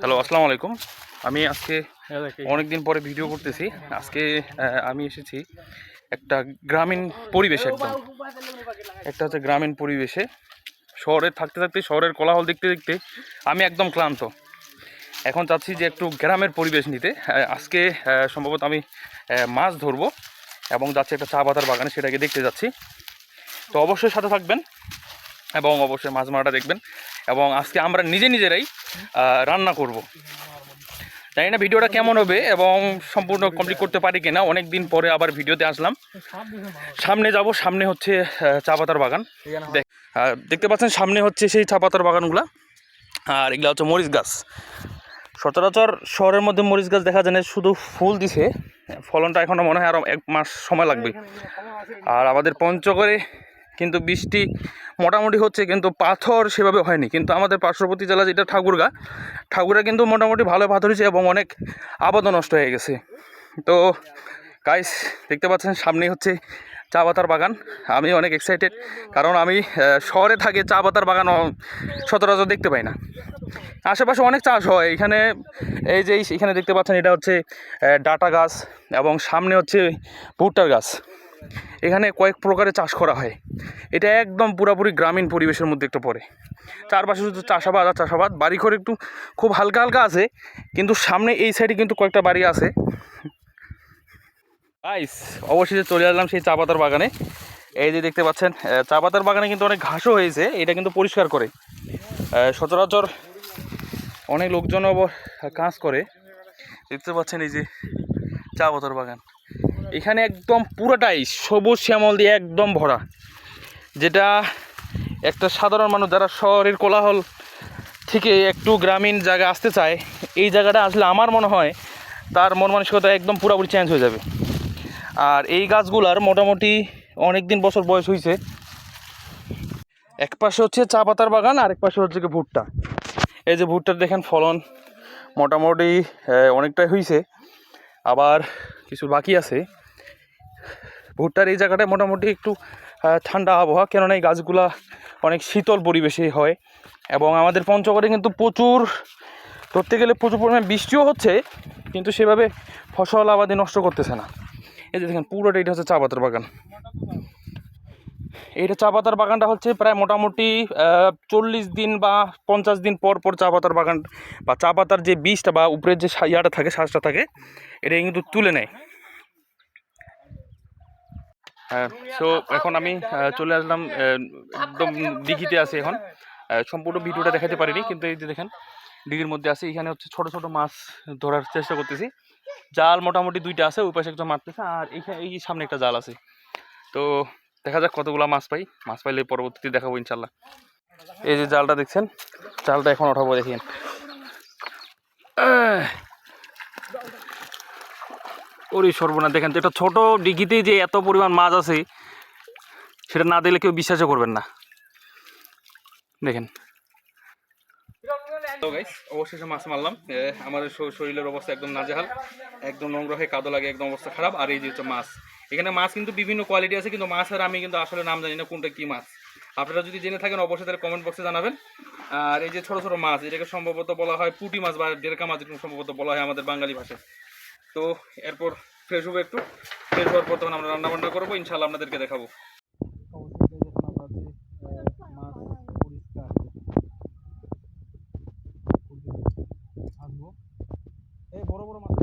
Hello, আসসালামু আলাইকুম। আমি আজকে অনেক দিন পরে ভিডিও করতেছি। আজকে আমি এসেছি একটা গ্রামীণ পরিবেশে, একটা হচ্ছে গ্রামীণ পরিবেশে। শহরে থাকতে থাকতে, শহরের কোলাহল দেখতে দেখতে আমি একদম ক্লান্ত। এখন চাচ্ছি যে একটু গ্রামের পরিবেশ নিতে। আজকে সম্ভবত আমি মাছ ধরবো এবং যাচ্ছি একটা চা পাতার বাগানে, সেটাকে দেখতে যাচ্ছি। তো অবশ্যই সাথে থাকবেন এবং অবশ্যই মাছ মারাটা দেখবেন। এবং আজকে আমরা নিজেরাই রান্না করব। জানি না ভিডিওটা কেমন হবে এবং সম্পূর্ণ কমপ্লিট করতে পারি কিনা। অনেক দিন পরে আবার ভিডিওতে আসলাম। সামনে যাব, সামনে হচ্ছে চা পাতার বাগান। দেখতে পাচ্ছেন সামনে হচ্ছে সেই চা পাতার বাগানগুলা। আর এগুলো হচ্ছে মরিচ গাছ। সচরাচর শহরের মধ্যে মরিচ গাছ দেখা যায় না, শুধু ফুল দিছে, ফলনটা এখনও মনে হয় আরও 1 মাস সময় লাগবে। আর আমাদের পঞ্চগড়ে কিন্তু বৃষ্টি মোটামুটি হচ্ছে, কিন্তু পাথর সেভাবে হয়নি। কিন্তু আমাদের পার্শ্ববর্তী জেলা যেটা ঠাকুরগা কিন্তু মোটামুটি ভালো পাথর হয়েছে এবং অনেক আবাদও নষ্ট হয়ে গেছে। তো গাইস, দেখতে পাচ্ছেন সামনেই হচ্ছে চা পাতার বাগান। আমি অনেক এক্সাইটেড, কারণ আমি শহরে থাকি, চা পাতার বাগান সচরাচর দেখতে পাই না। আশেপাশে অনেক চাষ হয় এখানে। এই যে এখানে দেখতে পাচ্ছেন, এটা হচ্ছে ডাটা গাছ এবং সামনে হচ্ছে ভুট্টার গাছ। এখানে কয়েক প্রকারের চাষ করা হয়। এটা একদম পুরোপুরি গ্রামীণ পরিবেশের মধ্যে একটা পড়ে। চারপাশে শুধু চাষাবাদ আর চাষাবাদ। বাড়িঘর একটু খুব হালকা হালকা আছে, কিন্তু সামনে এই সাইডে কিন্তু কয়েকটা বাড়ি আছে। গাইস, অবশেষে চলে আসলাম সেই চা পাতার বাগানে। এই যে দেখতে পাচ্ছেন, চা পাতার বাগানে কিন্তু অনেক ঘাসও হয়েছে। এটা কিন্তু পরিষ্কার করে। সচরাচর অনেক লোকজন কাজ করে। দেখতে পাচ্ছেন এই যে চা পাতার বাগান, এখানে একদম পুরোটাই সবুজ শ্যামল দিয়ে একদম ভরা। যেটা একটা সাধারণ মানুষ যারা শহরের কোলাহল থেকে একটু গ্রামীণ জায়গায় আসতে চায়, এই জায়গাটা আসলে আমার মনে হয় তার মন মানসিকতা একদম পুরোপুরি চেঞ্জ হয়ে যাবে। আর এই গাছগুলার মোটামুটি অনেক দিন বছর বয়স হয়েছে। এক পাশে হচ্ছে চা পাতার বাগান, আরেক পাশে হচ্ছে কি ভুট্টা। এই যে ভুট্টার দেখেন ফলন মোটামুটি অনেকটাই হয়েছে, আবার কিছু বাকি আছে। ভুট্টার এই জায়গাটায় মোটামুটি একটু ঠান্ডা আবহাওয়া, কেননা এই গাছগুলা অনেক শীতল পরিবেশে হয়। এবং আমাদের পঞ্চগড়ে কিন্তু প্রচুর, ধরতে গেলে প্রচুর পরিমাণে বৃষ্টিও হচ্ছে, কিন্তু সেভাবে ফসল আবাদি নষ্ট করতেছে না। এই যে দেখেন পুরোটা এটা হচ্ছে চা পাতার বাগান। এইটা চা পাতার বাগানটা হচ্ছে প্রায় মোটামুটি 40 দিন বা 50 দিন পর পর চা পাতার বাগান বা চা পাতার যে বীজটা বা উপরের যে ইয়াটা থাকে, শ্বাসটা থাকে, এটা কিন্তু তুলে নেয়। সো এখন আমি চলে আসলাম, একদম দিঘিতে আছি এখন। সম্পূর্ণ ভিডিওটা দেখাতে পারিনি, কিন্তু এই যে দেখেন দিঘির মধ্যে আছে। এখানে হচ্ছে ছোট ছোট মাছ ধরার চেষ্টা করতেছি। জাল মোটামুটি 2টা আছে, ওই পাশে একজন মারতেছে, আর এই সামনে একটা জাল আছে। তো দেখা যাক কতগুলো মাছ পাই। মাছ পাইলে পরবর্তীতে দেখাবো ইনশাল্লাহ। এই যে জালটা দেখছেন, জালটা এখন ওঠাবো। দেখেন ওরে সর্বনাশ, দেখেন তো, এটা ছোট ডিঘিতেই যে এত পরিমাণ মাছ আছে, সেটা না দিলে কেউ বিশ্বাসও করবেন না। দেখেন তো গাইস, অবশেষে মাছ মারলাম। আমাদের শরীরের অবস্থা একদম নাজেহাল, একদম নোংরা হয়ে কাদো লাগে, একদম অবস্থা খারাপ। আর এই যে হচ্ছে মাছ, এখানে মাছ কিন্তু বিভিন্ন কোয়ালিটি আছে, কিন্তু মাছের আমি কিন্তু আসলে নাম জানি না কোনটা কি মাছ। আপনারা যদি জেনে থাকেন অবশ্যই তাহলে কমেন্ট বক্সে জানাবেন। আর এই যে ছোট ছোট মাছ, এটাকে সম্ভবত বলা হয় পুঁটি মাছ বা ডেরকা মাছ, এরকম সম্ভবত বলা হয় আমাদের বাঙালি ভাষায়। তো এরপর ফ্রেশ হবো, একটু ফ্রেশ হওয়ার পর তখন আমরা রান্না বান্না করবো, ইনশাল্লাহ আপনাদেরকে দেখাবো। এই বড় বড় মাছ